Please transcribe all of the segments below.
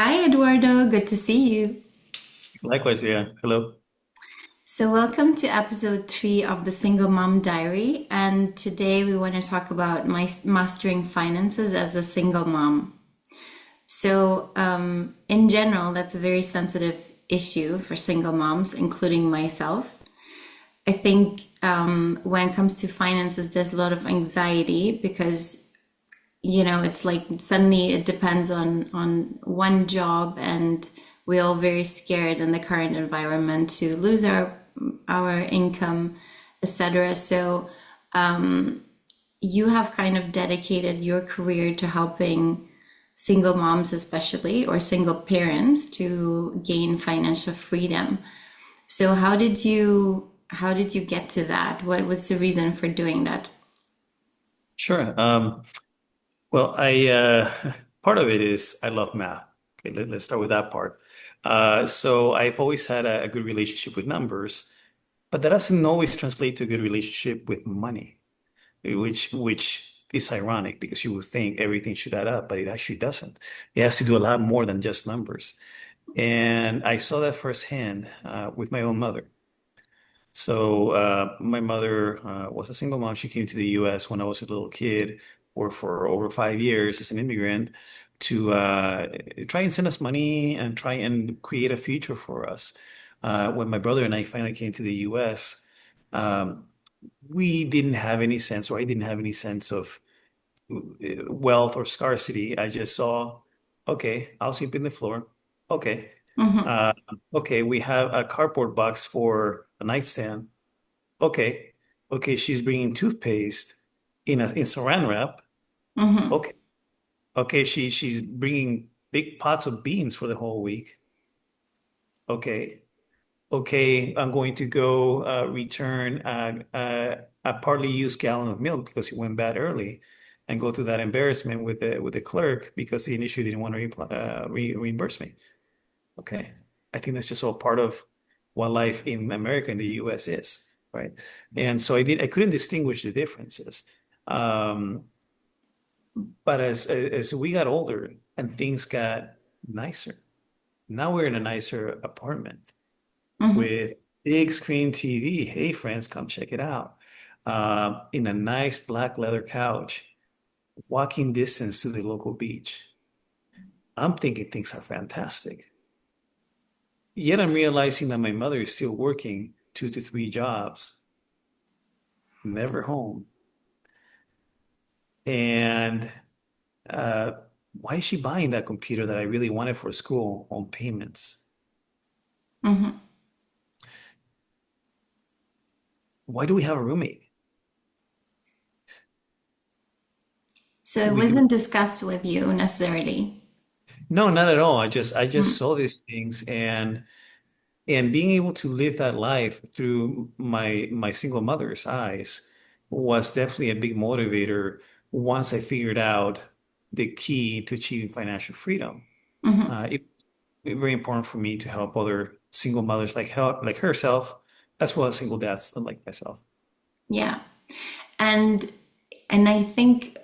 Hi, Eduardo. Good to see you. Likewise, yeah. Hello. So, welcome to episode 3 of the Single Mom Diary. And today we want to talk about my mastering finances as a single mom. In general, that's a very sensitive issue for single moms, including myself. I think when it comes to finances, there's a lot of anxiety because it's like suddenly it depends on one job, and we're all very scared in the current environment to lose our income, etc. So you have kind of dedicated your career to helping single moms, especially, or single parents, to gain financial freedom. So how did you get to that? What was the reason for doing that? Sure. Well, I part of it is I love math. Okay, let's start with that part. So I've always had a good relationship with numbers, but that doesn't always translate to a good relationship with money, which is ironic because you would think everything should add up, but it actually doesn't. It has to do a lot more than just numbers. And I saw that firsthand with my own mother. So my mother was a single mom. She came to the U.S. when I was a little kid, worked for over 5 years as an immigrant to try and send us money and try and create a future for us. When my brother and I finally came to the U.S., um, we didn't have any sense, or I didn't have any sense of wealth or scarcity. I just saw, okay, I'll sleep in the floor. Okay. Mm-hmm. Uh, okay, we have a cardboard box for a nightstand. Okay. Okay, she's bringing toothpaste in saran wrap. Mm-hmm. Okay. Okay, she's bringing big pots of beans for the whole week. Okay. Okay, I'm going to go return a partly used gallon of milk because it went bad early, and go through that embarrassment with the clerk because he initially didn't want to reimburse me. Okay. I think that's just all part of what life in America and the US is, right? And so I couldn't distinguish the differences. Um, but as we got older and things got nicer, now we're in a nicer apartment Mm-hmm. with big screen TV. Hey, friends, come check it out. In a nice black leather couch, walking distance to the local beach. I'm thinking things are fantastic. Yet I'm realizing that my mother is still working 2 to 3 jobs, never home. And uh, why is she buying that computer that I really wanted for school on payments? Mm-hmm. Why do we have a roommate? So it We wasn't discussed with you necessarily. no, not at all. I just Mm. saw these things, and being able to live that life through my single mother's eyes was definitely a big motivator once I figured out the key to achieving financial freedom. Mm-hmm. It very important for me to help other single mothers like herself, as well as single dads like myself. Yeah. And and I think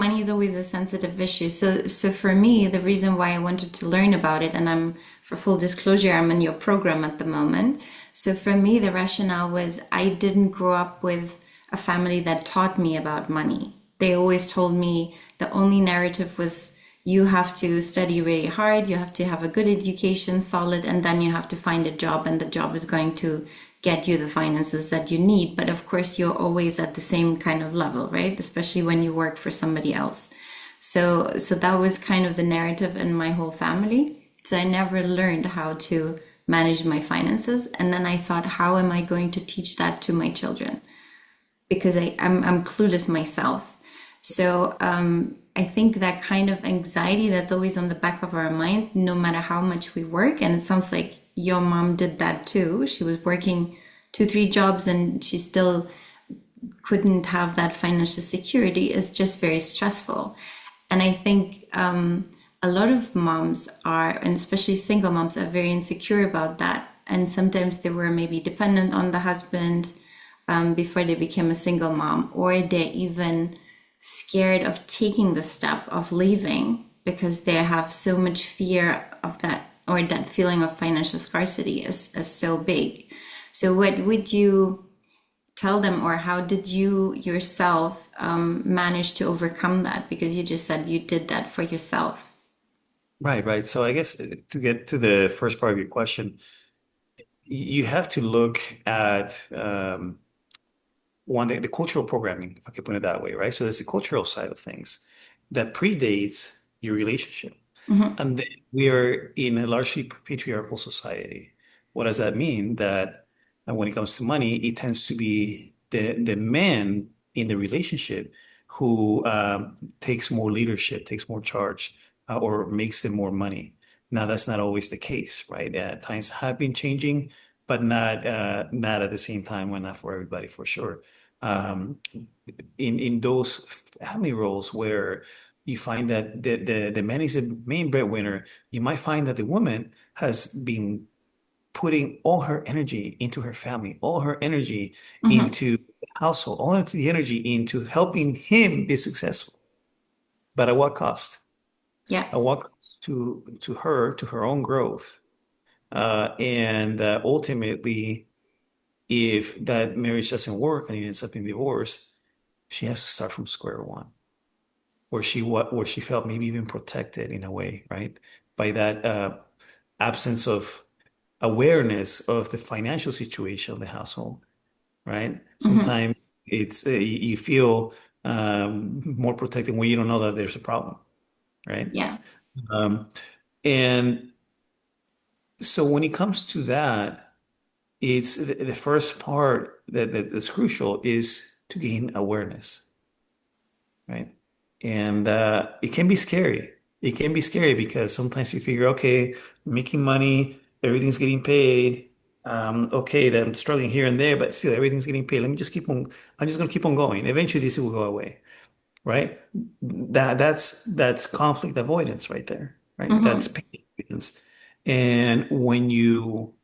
money is always a sensitive issue. So for me, the reason why I wanted to learn about it, and for full disclosure, I'm in your program at the moment. So for me, the rationale was I didn't grow up with a family that taught me about money. They always told me the only narrative was you have to study really hard, you have to have a good education, solid, and then you have to find a job, and the job is going to get you the finances that you need. But of course, you're always at the same kind of level, right? Especially when you work for somebody else. So that was kind of the narrative in my whole family. So I never learned how to manage my finances. And then I thought, how am I going to teach that to my children? Because I'm clueless myself. So I think that kind of anxiety that's always on the back of our mind, no matter how much we work, and it sounds like your mom did that too. She was working two, three jobs and she still couldn't have that financial security, is just very stressful. And I think a lot of moms are, and especially single moms, are very insecure about that. And sometimes they were maybe dependent on the husband before they became a single mom, or they're even scared of taking the step of leaving because they have so much fear of that, or that feeling of financial scarcity is so big. So what would you tell them, or how did you yourself manage to overcome that? Because you just said you did that for yourself. Right, right. So I guess to get to the first part of your question, you have to look at one, the cultural programming, if I could put it that way, right? So there's the cultural side of things that predates your relationship. Mm-hmm. And then we are in a largely patriarchal society. What does that mean? That when it comes to money, it tends to be the man in the relationship who takes more leadership, takes more charge, or makes them more money. Now, that's not always the case, right? Times have been changing, but not at the same time, or not for everybody, for sure. Um, in those family roles where you find that the man is the main breadwinner, you might find that the woman has been putting all her energy into her family, all her energy Mm-hmm. into the household, all of the energy into helping him be successful. But at what cost? Yeah. At what cost to her, to her own growth? And ultimately, if that marriage doesn't work and it ends up in divorce, she has to start from square one, where she felt maybe even protected in a way, right? By that absence of awareness of the financial situation of the household, right? Mm-hmm. Sometimes you feel more protected when you don't know that there's a problem, right? Yeah. Um, and so when it comes to that, it's the first part that's crucial is to gain awareness, right? And it can be scary. It can be scary because sometimes you figure, okay, making money, everything's getting paid. Okay, then I'm struggling here and there, but still everything's getting paid. Let me just keep on, I'm just gonna keep on going. Eventually this will go away, right? That's conflict avoidance right there, right? That's Mm-hmm. pain avoidance. And when you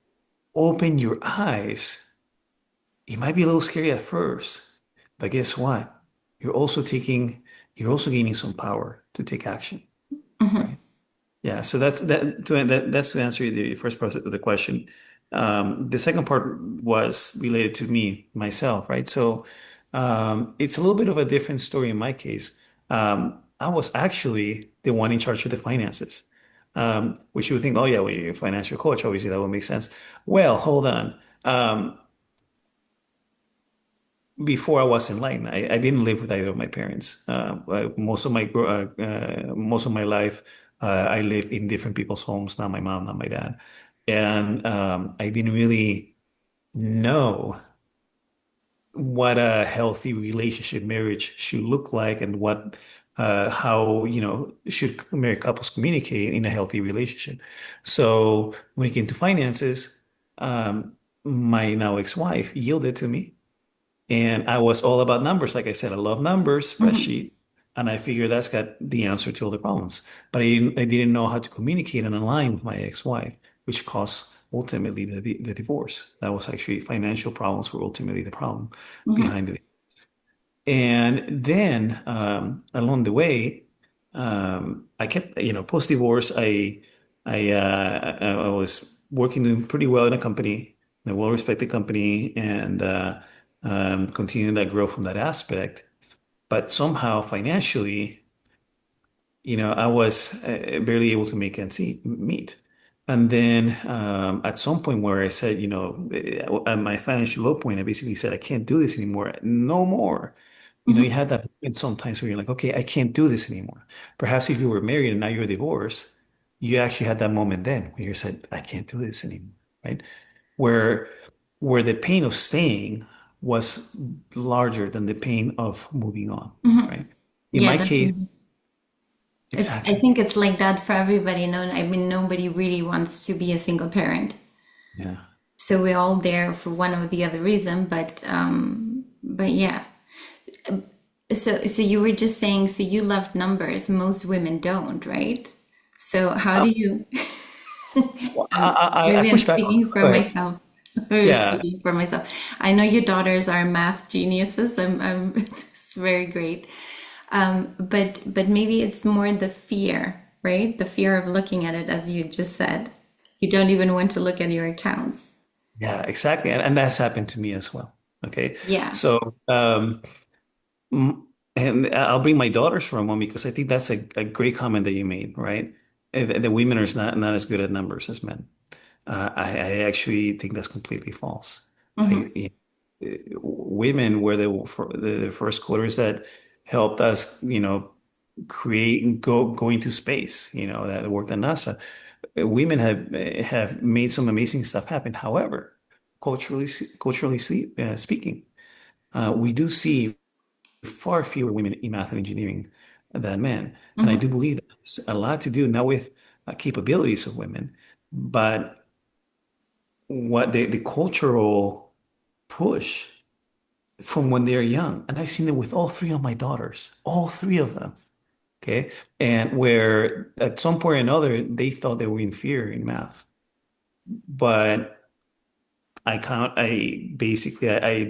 open your eyes, it might be a little scary at first, but guess what? You're also taking, you're also gaining some power to take action, Mm-hmm. right? Yeah. So that's to answer the first part of the question. The second part was related to me, myself, right? So it's a little bit of a different story in my case. I was actually the one in charge of the finances, which you would think, oh yeah, well, you're a financial coach, obviously that would make sense. Well, hold on. Before I was enlightened, I didn't live with either of my parents. Most of my life, I lived in different people's homes, not my mom, not my dad, and I didn't really know what a healthy relationship marriage should look like and what how should married couples communicate in a healthy relationship. So when it came to finances, my now ex-wife yielded to me. And I was all about numbers. Like I said, I love numbers, Mm-hmm. spreadsheet. And I figured that's got the answer to all the problems. But I didn't know how to communicate and align with my ex-wife, which caused ultimately the divorce. That was actually financial problems were ultimately the problem Mm-hmm. behind it. And then along the way, I kept, post-divorce, I was working doing pretty well in a company, a well-respected company, and continuing that growth from that aspect. But somehow financially, I was barely able to make ends meet. And then at some point where I said, at my financial low point, I basically said, I can't do this anymore. No more. You Mm-hmm. had that moment sometimes where you're like, okay, I can't do this anymore. Perhaps if you were married and now you're divorced, you actually had that moment then where you said, I can't do this anymore, right? Where where the pain of staying was larger than the pain of moving on, Mm-hmm. right? In Yeah, my case, definitely. I exactly. think it's like that for everybody. No, I mean, nobody really wants to be a single parent. Yeah. So we're all there for one or the other reason, but yeah. So you were just saying, so you loved numbers. Most women don't, right? So how Uh, do you, well, I maybe I'm push back on. speaking for Go ahead. myself. I'm Yeah. speaking for myself. I know your daughters are math geniuses. It's very great. But maybe it's more the fear. right? The fear of looking at it, as you just said. You don't even want to look at your accounts. Yeah, exactly. And that's happened to me as well. Okay. Yeah. So, mm, and I'll bring my daughters for a moment because I think that's a great comment that you made, right? The women are not as good at numbers as men. I actually think that's completely false. Hmm. Women were the first coders that helped us, create go into space, that worked at NASA. Women have made some amazing stuff happen. However, culturally speaking, we do see far fewer women in math and engineering than men, and I do Hmm. believe that has a lot to do not with capabilities of women, but what the cultural push from when they're young. And I've seen it with all three of my daughters, all three of them. Okay. And where at some point or another, they thought they were inferior in math. But I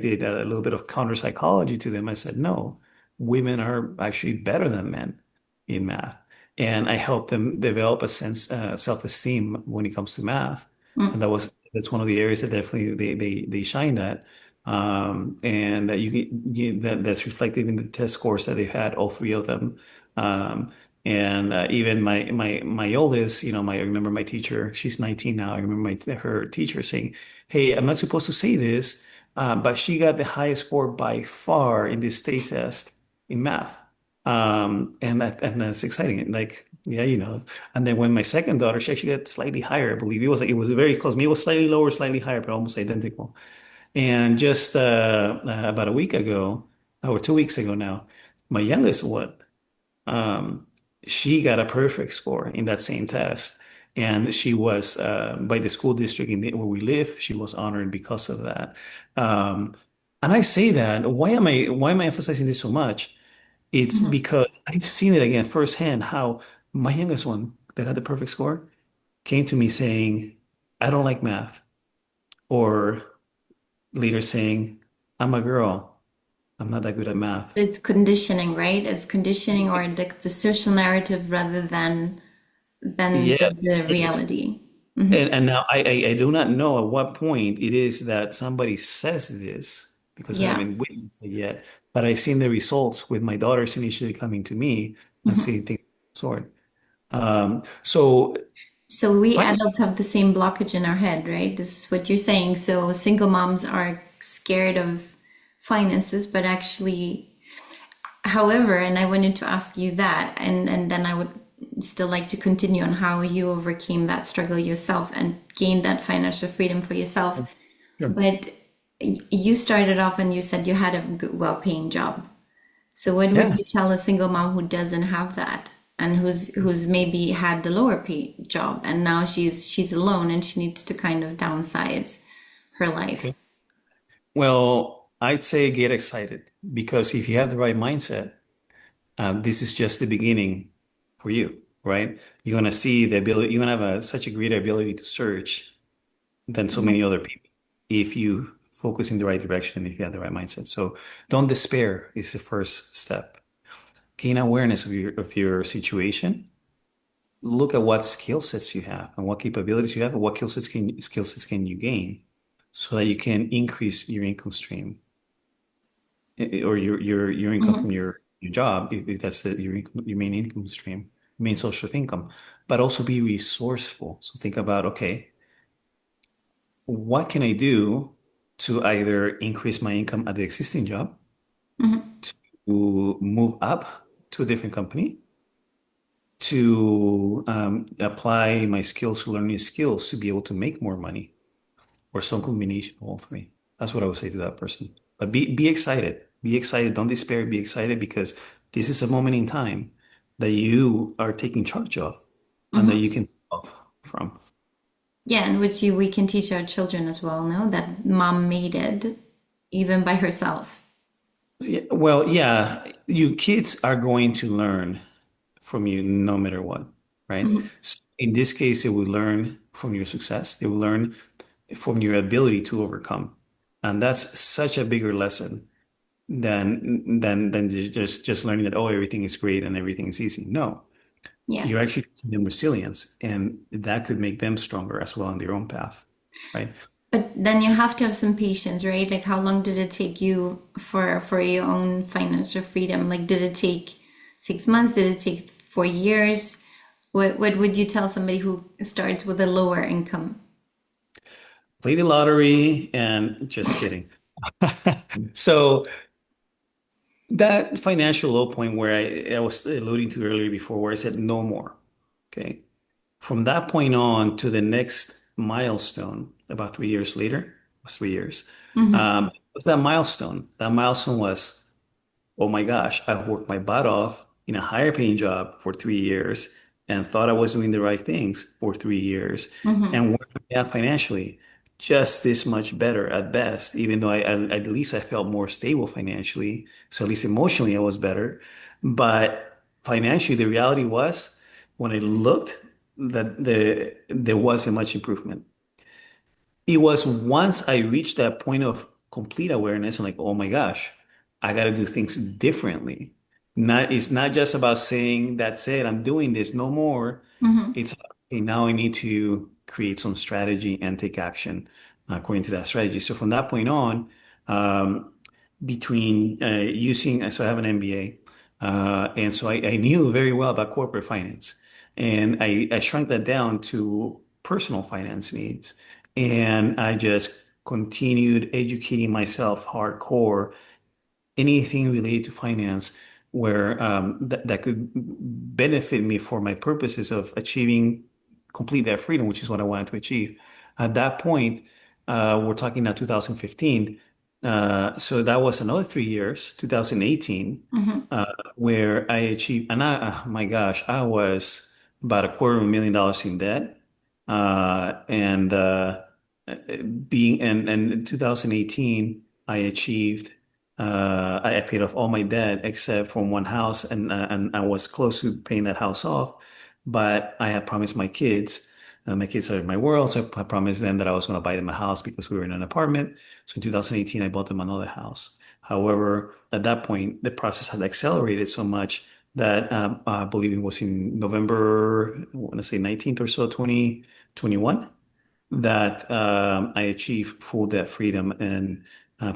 did a little bit of counter psychology to them. I said, no, women are actually better than men in math. And I helped them develop a sense, self-esteem when it comes to math. And that's one of the areas that definitely they shined at. And that that's reflected in the test scores that they've had, all three of them. And even my oldest, I remember my teacher, she's 19 now. I remember her teacher saying, hey, I'm not supposed to say this, but she got the highest score by far in this state test in math. And that's exciting. Like, yeah, And then when my second daughter, she actually got slightly higher, I believe. It was very close. Maybe it was slightly lower, slightly higher, but almost identical. And just about a week ago, or 2 weeks ago now, my youngest one, um, she got a perfect score in that same test. And she was, by the school district where we live, she was honored because of that. Um, and I say that, why am I emphasizing this so much? It's Hmm. because I've seen it again firsthand how my youngest one that had the perfect score came to me saying, I don't like math. Or later saying, I'm a girl. I'm not that good at math. So it's conditioning, right? It's conditioning or the social narrative rather than Yeah, the it is. reality. Hmm. And now I do not know at what point it is that somebody says this because I Yeah. haven't witnessed it yet. But I've seen the results with my daughters initially coming to me and Hmm. saying things of the sort. So So we finally, adults have the same blockage in our head, right? This is what you're saying. So single moms are scared of finances, but actually, however, and I wanted to ask you that, and then I would still like to continue on how you overcame that struggle yourself and gained that financial freedom for yourself. sure. But you started off and you said you had a good, well-paying job. So what would Yeah. you tell a single mom who doesn't have that and who's maybe had the lower paid job and now she's alone and she needs to kind of downsize her life? Okay. Well, I'd say get excited because if you have the right mindset, this is just the beginning for you, right? You're gonna see the ability. You're gonna have such a greater ability to search than so many other people if you focus in the right direction and if you have the right mindset. So don't despair is the first step. Gain awareness of your situation. Look at what skill sets you have and what capabilities you have and what skill sets can you gain so that you can increase your income stream or your income from Hmm. your job if that's your main income stream, main source of income, but also be resourceful. So think about, okay, what can I do to either increase my income at the existing job, Hmm. to move up to a different company, to apply my skills to learn new skills to be able to make more money, or some combination of all three. That's what I would say to that person. But be excited. Be excited. Don't despair. Be excited because this is a moment in time that you are taking charge of and that you Hmm. can love from. Yeah, and which you we can teach our children as well, no? That mom made it even by herself. Yeah, well, yeah, you kids are going to learn from you no matter what, right? Hmm. So in this case, they will learn from your success. They will learn from your ability to overcome. And that's such a bigger lesson than just learning that, oh, everything is great and everything is easy. No, Yeah. you're actually teaching them resilience, and that could make them stronger as well on their own path, right? But then you have to have some patience, right? Like how long did it take you for your own financial freedom? Like did it take 6 months? Did it take 4 years? What would you tell somebody who starts with a lower income? Play the lottery and just kidding. So that financial low point where I was alluding to earlier before, where I said no more. Okay. From that point on to the next milestone, about 3 years later, it was 3 years. Mm-hmm. What's that milestone? That milestone was, oh my gosh, I've worked my butt off in a higher paying job for 3 years and thought I was doing the right things for 3 years. Mm-hmm. And where am I at financially? Just this much better at best, even though at least I felt more stable financially. So at least emotionally I was better. But financially, the reality was when I looked that there wasn't much improvement. It was once I reached that point of complete awareness and like, oh my gosh, I got to do things differently. It's not just about saying, that's it, I'm doing this, no more. Mm-hmm. It's okay, now I need to create some strategy and take action according to that strategy. So from that point on, um, between so I have an MBA, and so I knew very well about corporate finance, and I shrunk that down to personal finance needs. And I just continued educating myself hardcore, anything related to finance where that could benefit me for my purposes of achieving complete that freedom, which is what I wanted to achieve. At that point, we're talking now 2015. So that was another 3 years, 2018, Mm-hmm. where I achieved, and my gosh, I was about $250,000 in debt. And being and in 2018, I achieved I paid off all my debt except from one house, and I was close to paying that house off. But I had promised my kids are my world, so I promised them that I was going to buy them a house because we were in an apartment. So in 2018, I bought them another house. However, at that point, the process had accelerated so much that I believe it was in November, I want to say 19th or so, 2021 that I achieve full debt freedom and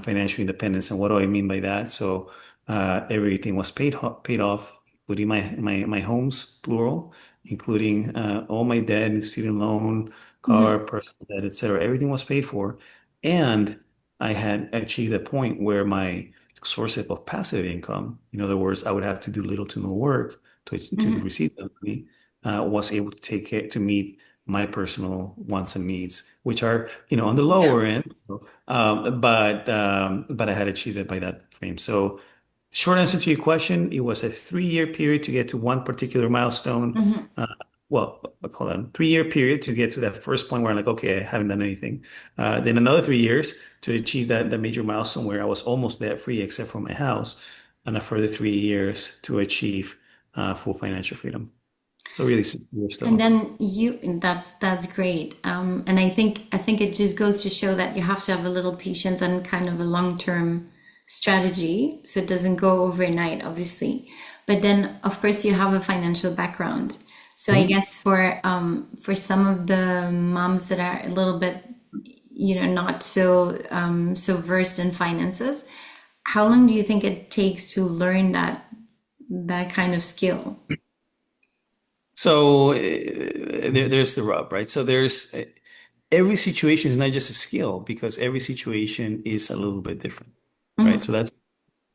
financial independence. And what do I mean by that? So everything was paid off, including my homes, plural, including all my debt, student loan, car, Mm-hmm. personal debt, etc. Everything was paid for, and I had achieved a point where my source of passive income, in other words, I would have to do little to no work to Mm-hmm. receive the money, was able to take care to meet my personal wants and needs, which are, on the Yeah. lower end. So, but I had achieved it by that frame. So, short answer to your question, it was a 3 year period to get to one particular milestone. Mm-hmm. Well, I call that a 3 year period to get to that first point where I'm like, okay, I haven't done anything. Then another 3 years to achieve that major milestone where I was almost debt free except for my house, and a further 3 years to achieve full financial freedom. So really 6 years And total. then that's great. And I think it just goes to show that you have to have a little patience and kind of a long-term strategy, so it doesn't go overnight, obviously. But then, of course, you have a financial background. So I Mhm. guess for some of the moms that are a little bit, not so versed in finances, how long do you think it takes to learn that kind of skill? So there's the rub, right? So there's every situation is not just a skill because every situation is a little bit different, right? So Mm-hmm.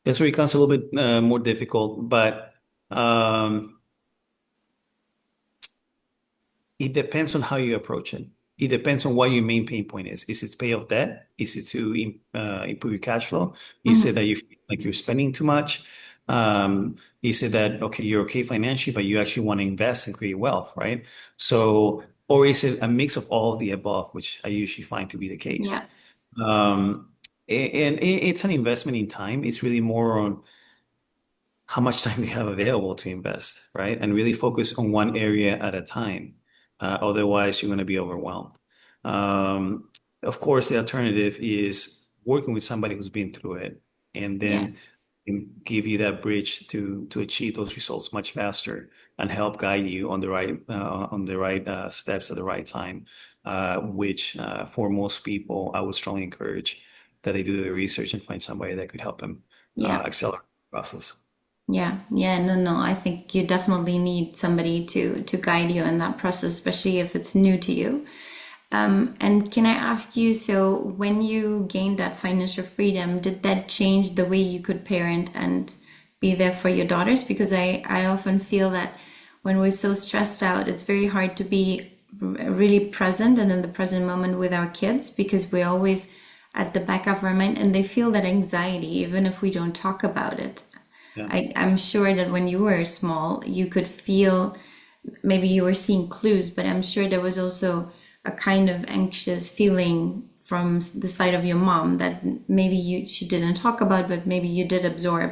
that's where it becomes a little bit more difficult, but um, it depends on how you approach it. It depends on what your main pain point is. Is it to pay off debt? Is it to improve your cash flow? Is it Mm-hmm. that you feel like you're spending too much? Is it that, okay, you're okay financially, but you actually want to invest and create wealth, right? So, or is it a mix of all of the above, which I usually find to be the case? Yeah. Um, and it's an investment in time. It's really more on how much time you have available to invest, right? And really focus on one area at a time. Otherwise, you're going to be overwhelmed. Of course, the alternative is working with somebody who's been through it and Yeah. then can give you that bridge to achieve those results much faster and help guide you on the right steps at the right time. Which for most people, I would strongly encourage that they do the research and find somebody that could help them Yeah. accelerate the process. Yeah, yeah, no, no. I think you definitely need somebody to guide you in that process, especially if it's new to you. And can I ask you, so when you gained that financial freedom, did that change the way you could parent and be there for your daughters? Because I often feel that when we're so stressed out, it's very hard to be really present and in the present moment with our kids because we're always at the back of our mind and they feel that anxiety even if we don't talk about it. Yeah. I'm sure that when you were small, you could feel maybe you were seeing clues, but I'm sure there was also a kind of anxious feeling from the side of your mom that maybe she didn't talk about, but maybe you did absorb.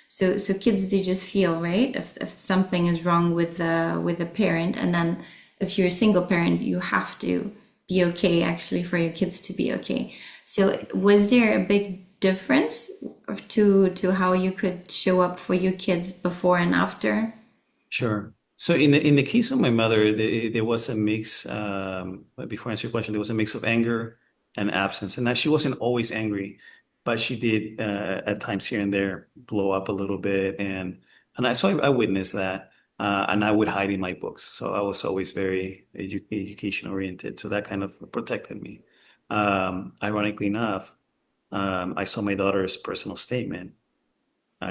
So kids they just feel right if something is wrong with the parent, and then if you're a single parent, you have to be okay actually for your kids to be okay. So was there a big difference to how you could show up for your kids before and after? Sure. So in the case of my mother, there was a mix. But before I answer your question, there was a mix of anger and absence, and that she wasn't always angry, but she did at times here and there blow up a little bit, and I witnessed that, and I would hide in my books. So I was always very education oriented, so that kind of protected me. Ironically enough, I saw my daughter's personal statement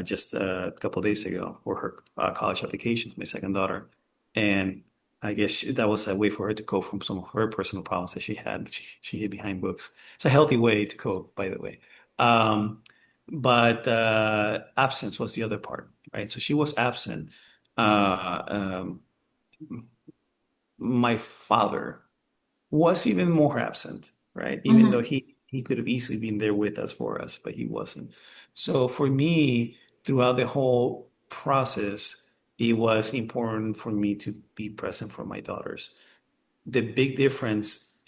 just a couple of days ago for her college application for my second daughter. And I guess that was a way for her to cope from some of her personal problems that she had. She hid behind books. It's a healthy way to cope, by the way. Um, but absence was the other part, right? So she was absent. Uh, um, my father was even more absent, right? Even though Mm-hmm. he could have easily been there with us for us, but he wasn't. So for me, throughout the whole process, it was important for me to be present for my daughters. The big difference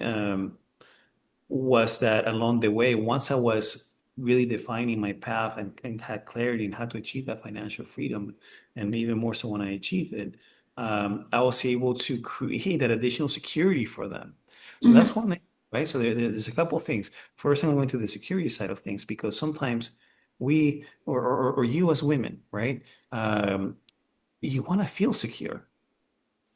was that along the way, once I was really defining my path and had clarity in how to achieve that financial freedom, and even more so when I achieved it, I was able to create that additional security for them. So that's Mm-hmm. one thing, right? So there's a couple of things. First, I'm going to the security side of things because sometimes we or you as women, right? Um, you want to feel secure.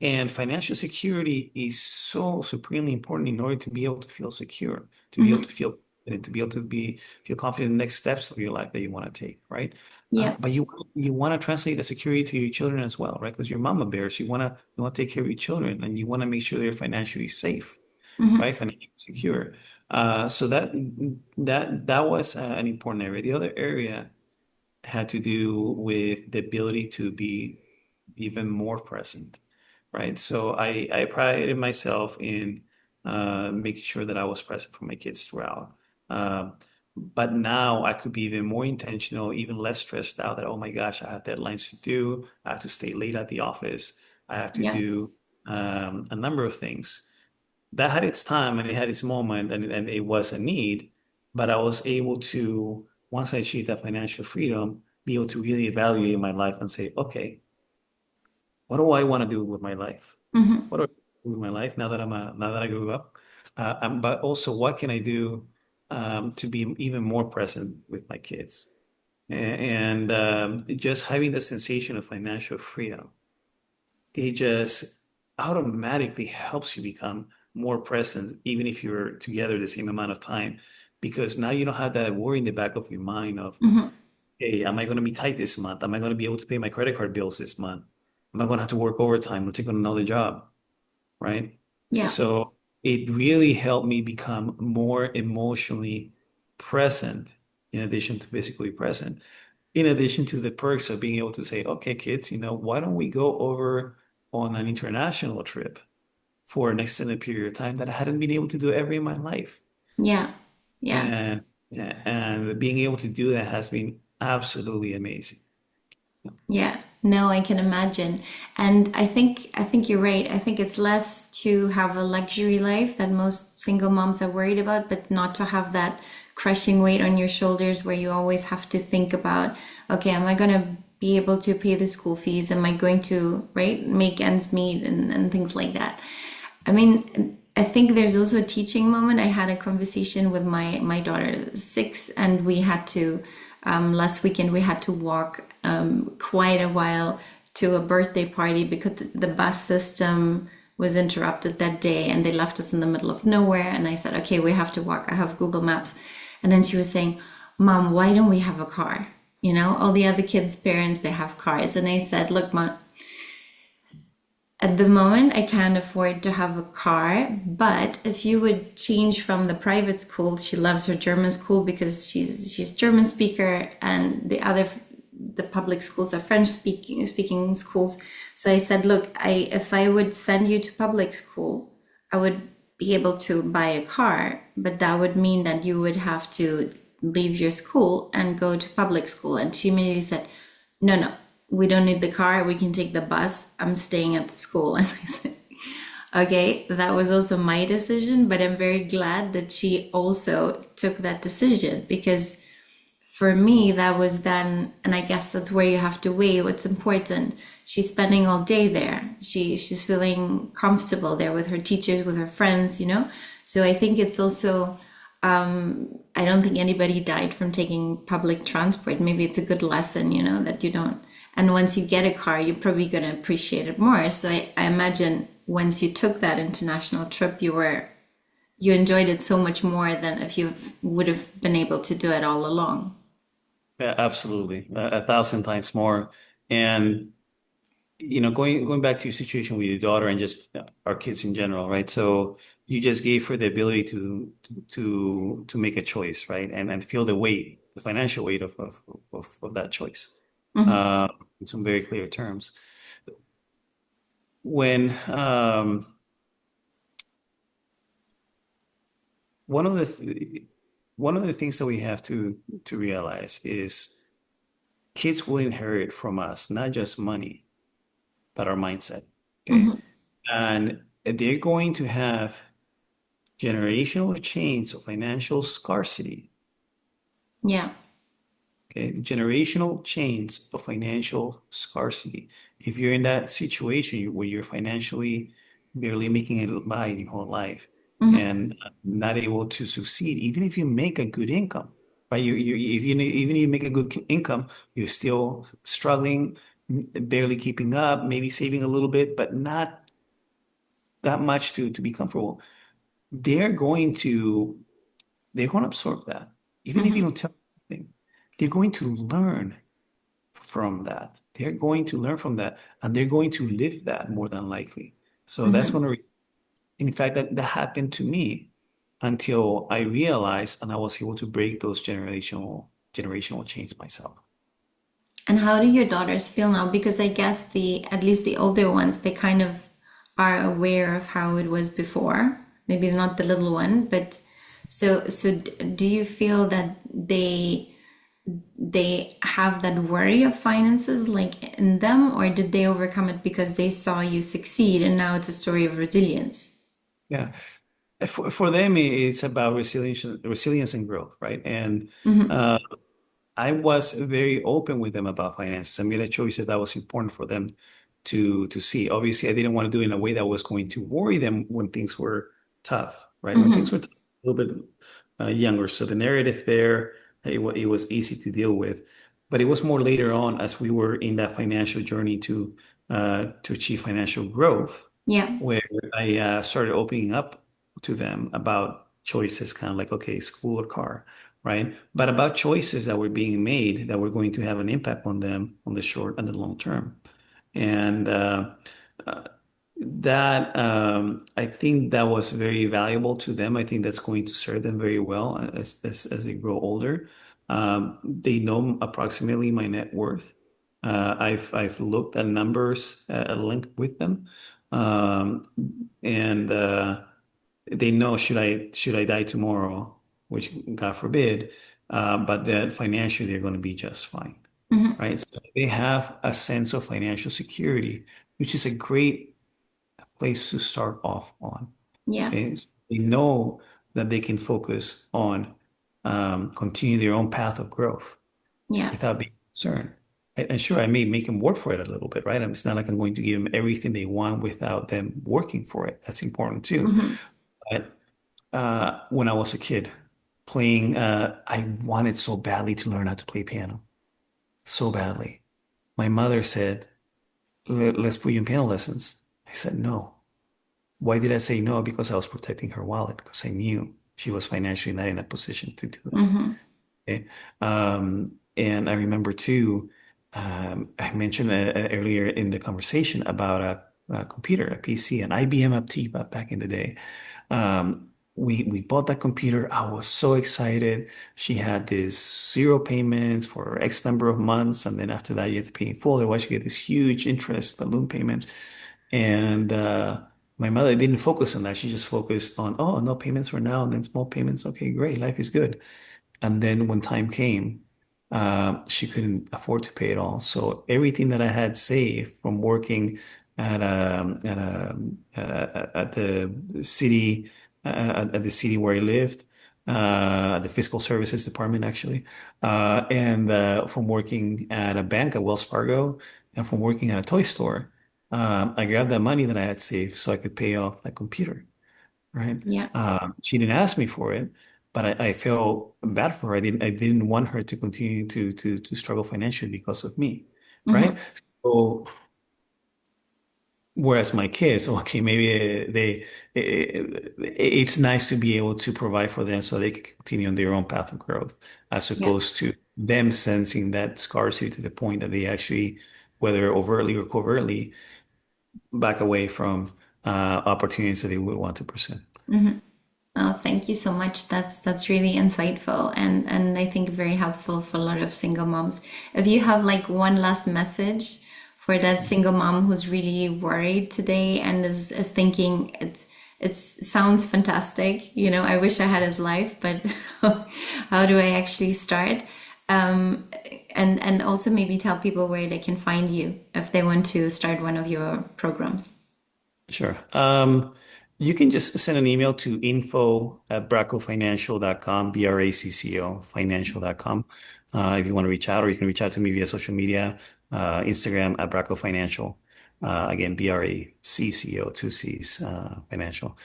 And financial security is so supremely important in order to be able to feel secure, to be able Mm-hmm. to feel and to be able to feel confident in the next steps of your life that you want to take, right? Yeah. But you want to translate the security to your children as well, right? Because you're mama bears, you want to take care of your children, and you want to make sure they're financially safe, Mm-hmm. right? Financially secure. So that was an important area. The other area had to do with the ability to be even more present, right? So I prided myself in making sure that I was present for my kids throughout. Um, but now I could be even more intentional, even less stressed out that, oh my gosh, I have deadlines to do. I have to stay late at the office. I have to Yeah. do a number of things. That had its time and it had its moment and it was a need, but I was able to, once I achieved that financial freedom, be able to really evaluate my life and say, okay, what do I want to do with my life? Mm-hmm. What do I do with my life now that I grew up? But also, what can I do to be even more present with my kids? And just having the sensation of financial freedom, it just automatically helps you become more present, even if you're together the same amount of time, because now you don't have that worry in the back of your mind of, Mm-hmm. hey, am I going to be tight this month? Am I going to be able to pay my credit card bills this month? Am I going to have to work overtime or take on another job? Right? Yeah. So it really helped me become more emotionally present in addition to physically present, in addition to the perks of being able to say, okay, kids, why don't we go over on an international trip for an extended period of time that I hadn't been able to do ever in my life? Yeah. Yeah. And and being able to do that has been absolutely amazing. Yeah, no, I can imagine. And I think you're right. I think it's less to have a luxury life that most single moms are worried about, but not to have that crushing weight on your shoulders where you always have to think about, okay, am I going to be able to pay the school fees? Am I going to, right, make ends meet and things like that? I mean, I think there's also a teaching moment. I had a conversation with my daughter, 6, and we had to, last weekend, we had to walk quite a while to a birthday party because the bus system was interrupted that day and they left us in the middle of nowhere. And I said, okay, we have to walk. I have Google Maps. And then she was saying, Mom, why don't we have a car? You know, all the other kids' parents, they have cars. And I said, look, Mom, at the moment, I can't afford to have a car, but if you would change from the private school, she loves her German school because she's German speaker, and the public schools are French speaking schools. So I said, look, I if I would send you to public school, I would be able to buy a car, but that would mean that you would have to leave your school and go to public school. And she immediately said, no, no, we don't need the car. We can take the bus. I'm staying at the school. And I said, okay, that was also my decision, but I'm very glad that she also took that decision because for me, that was then, and I guess that's where you have to weigh what's important. She's spending all day there. She's feeling comfortable there with her teachers, with her friends, you know? So I think it's also, I don't think anybody died from taking public transport. Maybe it's a good lesson, you know, that you don't. And once you get a car, you're probably going to appreciate it more. So I imagine once you took that international trip, you enjoyed it so much more than if you would have been able to do it all along. Yeah, absolutely. A thousand times more. And going back to your situation with your daughter and just our kids in general, right? So you just gave her the ability to make a choice, right? And feel the weight, the financial weight of that choice, Hmm. uh, in some very clear terms. When one of the th one of the things that we have to realize is kids will inherit from us not just money, but our mindset. Okay. Hmm. And they're going to have generational chains of financial scarcity. Yeah. Okay, generational chains of financial scarcity. If you're in that situation where you're financially barely making it by your whole life Hmm. and not able to succeed, even if you make a good income, right? Even if you make a good income, you're still struggling, barely keeping up, maybe saving a little bit, but not that much to be comfortable. They're going to they're going to absorb that, even if you Hmm. don't tell them anything. They're going to learn from that. They're going to learn from that, and they're going to live that more than likely. So that's Hmm. going to, in fact, that happened to me until I realized and I was able to break those generational chains myself. And how do your daughters feel now? Because I guess the at least the older ones, they kind of are aware of how it was before. Maybe not the little one, but do you feel that they have that worry of finances like in them, or did they overcome it because they saw you succeed and now it's a story of resilience? Yeah. For them, it's about resilience and growth, right? And Hmm. uh, I was very open with them about finances. I made a choice that was important for them to see. Obviously, I didn't want to do it in a way that was going to worry them when things were tough, right? When things Hmm. were tough, a little bit younger. So the narrative there, it was easy to deal with. But it was more later on as we were in that financial journey to achieve financial growth Yeah. where I started opening up to them about choices, kind of like, okay, school or car, right? But about choices that were being made that were going to have an impact on them on the short and the long term. And uh, that I think that was very valuable to them. I think that's going to serve them very well as they grow older. They know approximately my net worth. I've looked at numbers at length with them, um, and they know should I die tomorrow, which God forbid, but that financially they're going to be just fine, Hmm. right? So they have a sense of financial security, which is a great place to start off on. Yeah. Okay, so they know that they can focus on continue their own path of growth Yeah. without being concerned. And sure, I may make them work for it a little bit, right? It's not like I'm going to give them everything they want without them working for it. That's important too. Hmm. But when I was a kid playing, I wanted so badly to learn how to play piano, so badly. My mother said, Let's put you in piano lessons." I said, "No." Why did I say no? Because I was protecting her wallet, because I knew she was financially not in a position to do that. Hmm. Okay. And I remember too, I mentioned earlier in the conversation about a computer, a PC, an IBM aptee back in the day. We bought that computer. I was so excited. She had this zero payments for X number of months, and then after that, you have to pay in full. Otherwise, you get this huge interest balloon payment. And my mother didn't focus on that. She just focused on, oh, no payments for now, and then small payments. Okay, great, life is good. And then when time came, she couldn't afford to pay it all. So everything that I had saved from working at at the city at the city where I lived, at the fiscal services department actually, and from working at a bank at Wells Fargo, and from working at a toy store, I grabbed that money that I had saved so I could pay off that computer, right? Yeah. She didn't ask me for it, but I felt bad for her. I didn't want her to continue to struggle financially because of me, right? Hmm. So whereas my kids, okay, maybe it's nice to be able to provide for them so they can continue on their own path of growth, as Yeah. opposed to them sensing that scarcity to the point that they actually, whether overtly or covertly, back away from opportunities that they would want to pursue. Hmm. Oh, thank you so much. That's really insightful and I think very helpful for a lot of single moms. If you have like one last message for that single mom who's really worried today and is thinking it sounds fantastic, you know, I wish I had his life, but how do I actually start? And also maybe tell people where they can find you if they want to start one of your programs. Sure. You can just send an email to info@braccofinancial.com, BRACCO, financial.com. If you want to reach out, or you can reach out to me via social media, Instagram at Bracco Financial. Again, BRACCO, two C's, financial.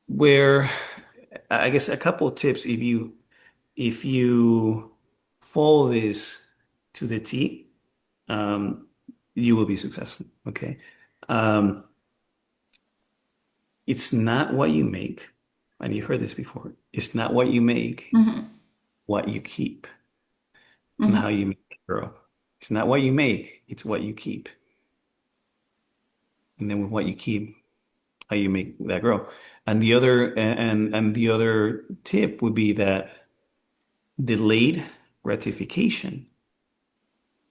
Where I guess a couple of tips if you follow this to the T, um, you will be successful. Okay. Um, it's not what you make, and you've heard this before. It's not what you make, Hmm. what you keep, and how Hmm. you make it grow. It's not what you make, it's what you keep. And then with what you keep, how you make that grow. And the other tip would be that delayed gratification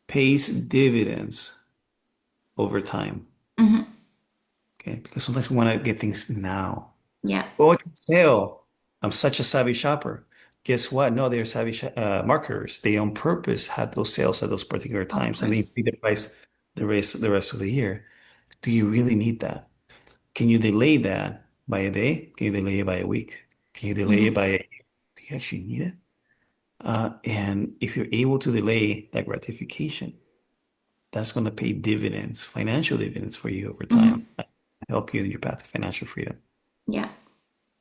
pays dividends over time. Hmm. Okay. Because sometimes we want to get things now. Yeah. Oh, it's on sale. I'm such a savvy shopper. Guess what? No, they're savvy marketers. They on purpose had those sales at those particular Of times, and they course. increase the price the rest of the year. Do you really need that? Can you delay that by a day? Can you delay it by a week? Can you delay it Hmm. by a, do you actually need it? And if you're able to delay that gratification, that's going to pay dividends, financial dividends for you over Hmm. time. Help you in your path to financial freedom. Yeah.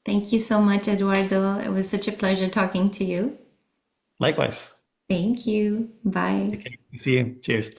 Thank you so much, Eduardo. It was such a pleasure talking to you. Likewise. Thank you. Bye. Okay. See you. Cheers.